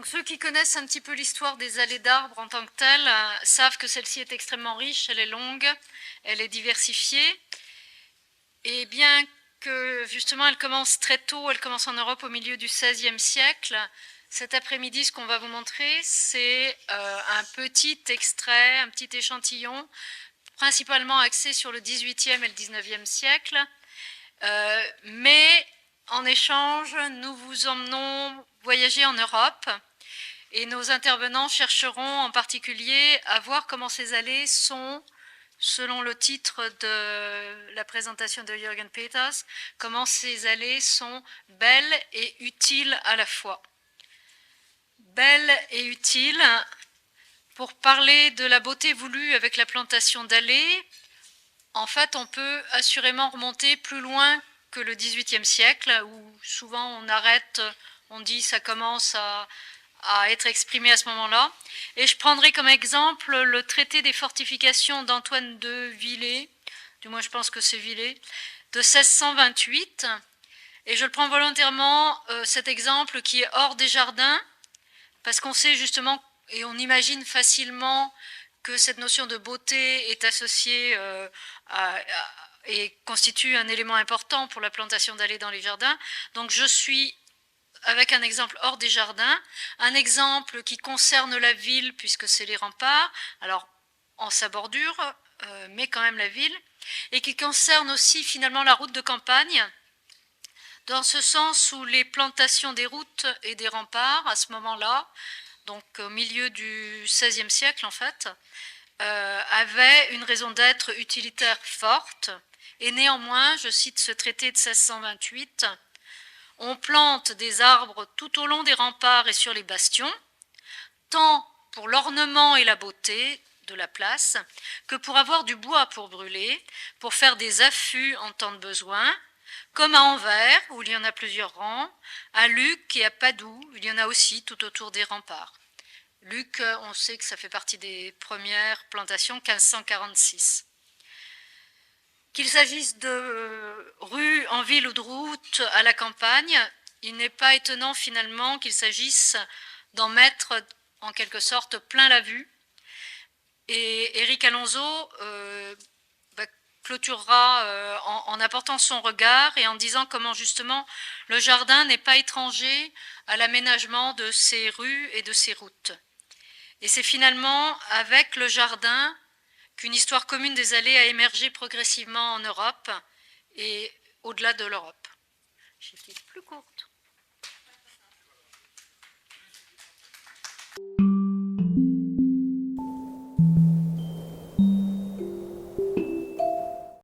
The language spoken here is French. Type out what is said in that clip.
Donc ceux qui connaissent un petit peu l'histoire des allées d'arbres en tant que telles savent que celle-ci est extrêmement riche, elle est longue, elle est diversifiée. Et bien que justement elle commence très tôt, elle commence en Europe au milieu du XVIe siècle, cet après-midi ce qu'on va vous montrer c'est un petit extrait, un petit échantillon, principalement axé sur le XVIIIe et le XIXe siècle. Mais en échange, nous vous emmenons voyager en Europe et nos intervenants chercheront en particulier à voir comment ces allées sont, selon le titre de la présentation de Jürgen Peters, comment ces allées sont belles et utiles à la fois. Belles et utiles, pour parler de la beauté voulue avec la plantation d'allées, en fait, on peut assurément remonter plus loin que le XVIIIe siècle, où souvent on arrête, on dit ça commence à être exprimé à ce moment-là. Et je prendrai comme exemple le traité des fortifications d'Antoine de Villers, du moins je pense que c'est Villers, de 1628. Et je le prends volontairement, cet exemple qui est hors des jardins, parce qu'on sait justement, et on imagine facilement que cette notion de beauté est associée et constitue un élément important pour la plantation d'allées dans les jardins. Donc je suis avec un exemple hors des jardins, un exemple qui concerne la ville puisque c'est les remparts, alors en sa bordure, mais quand même la ville, et qui concerne aussi finalement la route de campagne, dans ce sens où les plantations des routes et des remparts à ce moment-là, donc au milieu du XVIe siècle en fait, avait une raison d'être utilitaire forte, et néanmoins, je cite ce traité de 1628, on plante des arbres tout au long des remparts et sur les bastions, tant pour l'ornement et la beauté de la place, que pour avoir du bois pour brûler, pour faire des affûts en temps de besoin, comme à Anvers, où il y en a plusieurs rangs, à Lucques et à Padoue, il y en a aussi tout autour des remparts. Lucques, on sait que ça fait partie des premières plantations, 1546. Qu'il s'agisse de rues en ville ou de routes à la campagne, il n'est pas étonnant finalement qu'il s'agisse d'en mettre en quelque sorte plein la vue. Et Éric Alonso clôturera en apportant son regard et en disant comment justement le jardin n'est pas étranger à l'aménagement de ces rues et de ces routes. Et c'est finalement avec le jardin qu'une histoire commune des allées a émergé progressivement en Europe et au-delà de l'Europe. J'ai été plus courte.